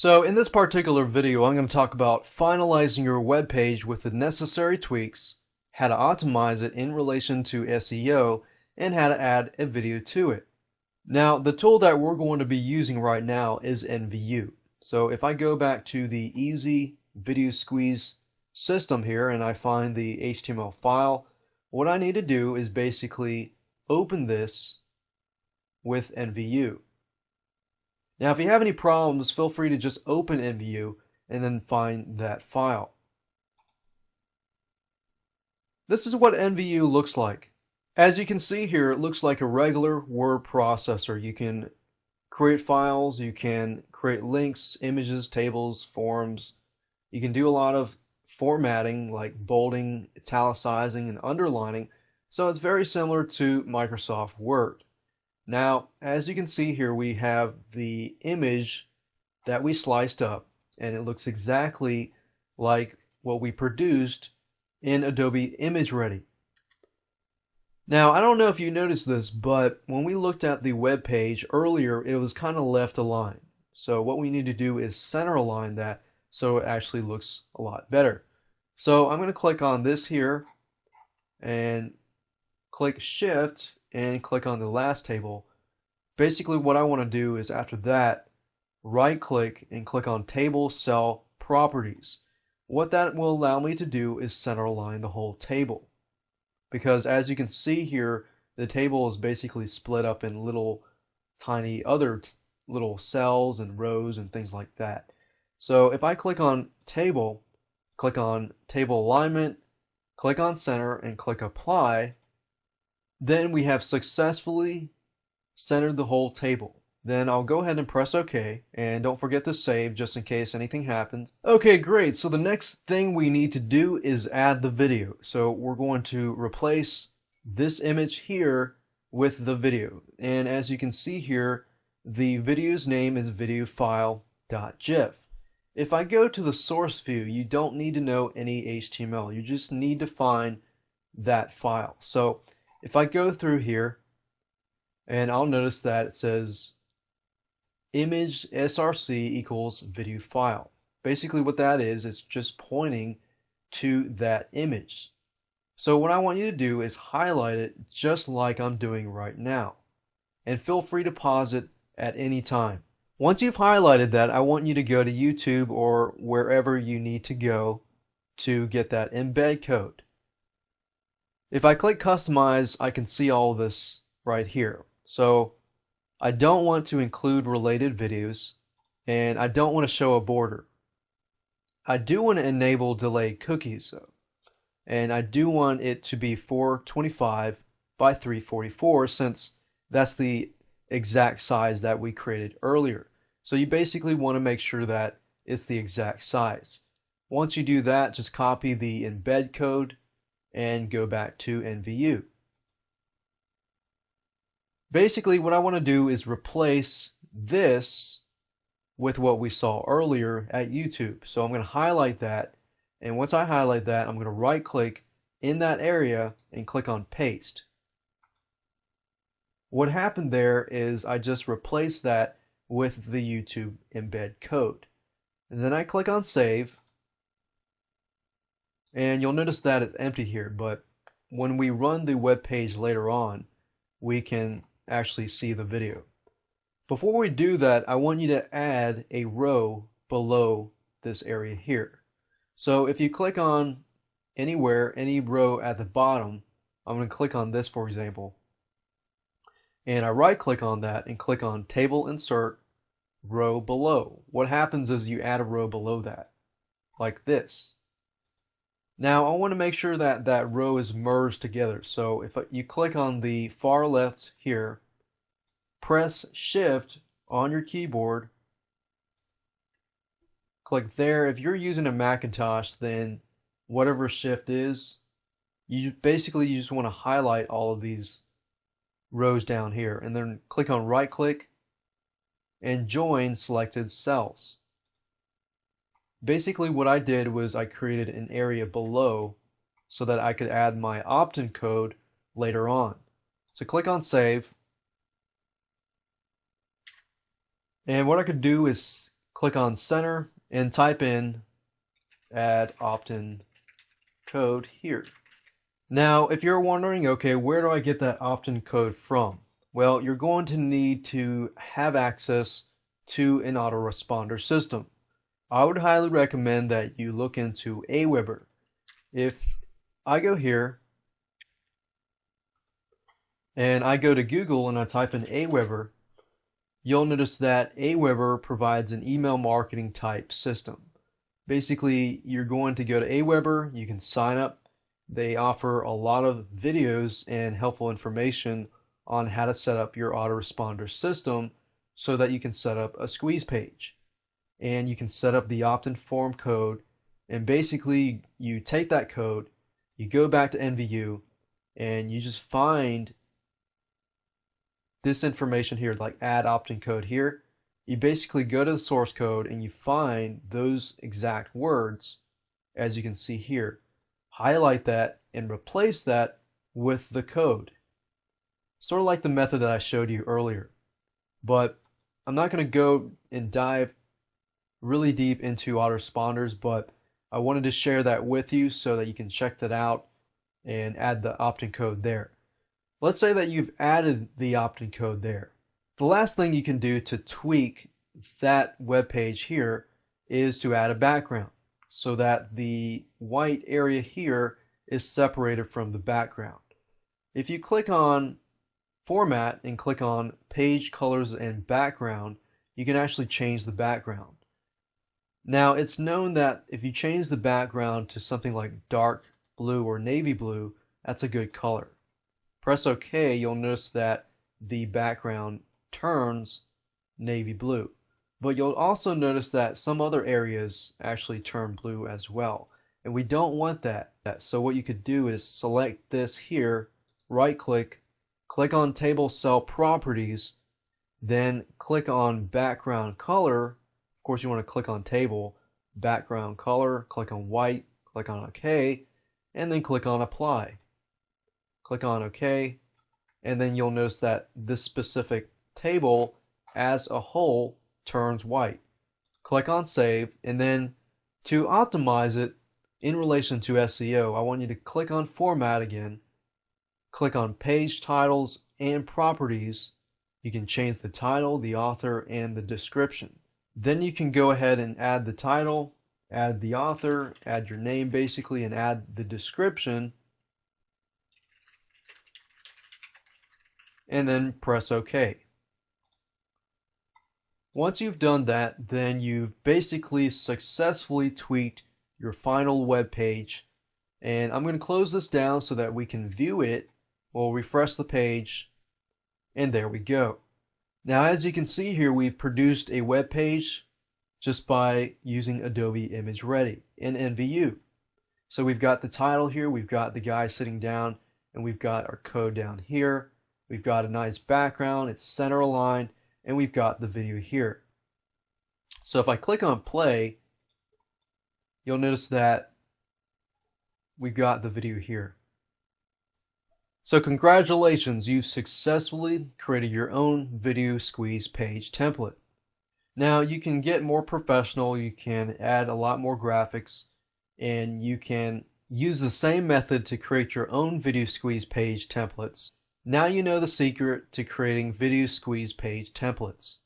So in this particular video, I'm going to talk about finalizing your web page with the necessary tweaks, how to optimize it in relation to SEO, and how to add a video to it. Now, the tool that we're going to be using right now is NVU. So if I go back to the Easy Video Squeeze system here and I find the HTML file, what I need to do is basically open this with NVU. Now, if you have any problems, feel free to just open NVU and then find that file. This is what NVU looks like. As you can see here, it looks like a regular word processor. You can create files, you can create links, images, tables, forms. You can do a lot of formatting like bolding, italicizing, and underlining. So it's very similar to Microsoft Word. Now, as you can see here, we have the image that we sliced up, and it looks exactly like what we produced in Adobe ImageReady. Now, I don't know if you noticed this, but when we looked at the web page earlier, it was kind of left aligned. So what we need to do is center align that so it actually looks a lot better. So I'm going to click on this here and click Shift and click on the last table. Basically what I want to do is after that, right click and click on Table Cell Properties. What that will allow me to do is center align the whole table. Because as you can see here, the table is basically split up in little tiny other little cells and rows and things like that. So if I click on Table, click on Table Alignment, click on Center, and click Apply, then we have successfully centered the whole table. Then I'll go ahead and press OK, and don't forget to save just in case anything happens. Okay, great. So the next thing we need to do is add the video. So we're going to replace this image here with the video. And as you can see here, the video's name is videofile.gif. If I go to the source view, you don't need to know any HTML. You just need to find that file. So if I go through here, and I'll notice that it says image src equals video file. Basically what that is, it's just pointing to that image. So what I want you to do is highlight it just like I'm doing right now. And feel free to pause it at any time. Once you've highlighted that, I want you to go to YouTube or wherever you need to go to get that embed code. If I click customize, I can see all this right here. So I don't want to include related videos, and I don't want to show a border. I do want to enable delayed cookies though, and I do want it to be 425 by 344 since that's the exact size that we created earlier. So you basically want to make sure that it's the exact size. Once you do that, just copy the embed code and go back to NVU. Basically what I want to do is replace this with what we saw earlier at YouTube. So I'm going to highlight that, and once I highlight that, I'm going to right click in that area and click on paste. What happened there is I just replaced that with the YouTube embed code. And then I click on save, and you'll notice that it's empty here, but when we run the web page later on, we can actually see the video. Before we do that, I want you to add a row below this area here. So if you click on anywhere, any row at the bottom, I'm going to click on this for example, and I right click on that and click on Table Insert Row Below. What happens is you add a row below that, like this. Now I want to make sure that that row is merged together. So if you click on the far left here, press Shift on your keyboard, click there. If you're using a Macintosh, then whatever Shift is, you just want to highlight all of these rows down here and then click on right click and join selected cells. Basically what I did was I created an area below so that I could add my opt-in code later on. So click on save, and what I could do is click on center and type in add opt-in code here. Now, if you're wondering, okay, where do I get that opt-in code from? Well, you're going to need to have access to an autoresponder system. I would highly recommend that you look into Aweber. If I go here and I go to Google and I type in Aweber, you'll notice that Aweber provides an email marketing type system. Basically, you're going to go to Aweber, you can sign up. They offer a lot of videos and helpful information on how to set up your autoresponder system so that you can set up a squeeze page. And you can set up the opt-in form code, and basically you take that code, you go back to NVU, and you just find this information here, like add opt-in code here. You basically go to the source code and you find those exact words, as you can see here. Highlight that and replace that with the code. Sort of like the method that I showed you earlier. But I'm not going to go and dive really deep into autoresponders, but I wanted to share that with you so that you can check that out and add the opt-in code there. Let's say that you've added the opt-in code there. The last thing you can do to tweak that web page here is to add a background so that the white area here is separated from the background. If you click on Format and click on Page Colors and Background, you can actually change the background. Now, it's known that if you change the background to something like dark blue or navy blue, that's a good color. Press OK, you'll notice that the background turns navy blue. But you'll also notice that some other areas actually turn blue as well. And we don't want that. So what you could do is select this here, right click, click on Table Cell Properties, then click on Background Color. Of course you want to click on Table, Background Color, click on White, click on OK, and then click on Apply. Click on OK, and then you'll notice that this specific table as a whole turns white. Click on Save, and then to optimize it in relation to SEO, I want you to click on Format again, click on Page Titles and Properties. You can change the title, the author, and the description. Then you can go ahead and add the title, add the author, add your name basically, and add the description, and then press OK. Once you've done that, then you've basically successfully tweaked your final web page. And I'm going to close this down so that we can view it. We'll refresh the page, and there we go. Now, as you can see here, we've produced a web page just by using Adobe ImageReady in NVU. So we've got the title here, we've got the guy sitting down, and we've got our code down here. We've got a nice background, it's center aligned, and we've got the video here. So if I click on play, you'll notice that we've got the video here. So congratulations, you've successfully created your own video squeeze page template. Now you can get more professional, you can add a lot more graphics, and you can use the same method to create your own video squeeze page templates. Now you know the secret to creating video squeeze page templates.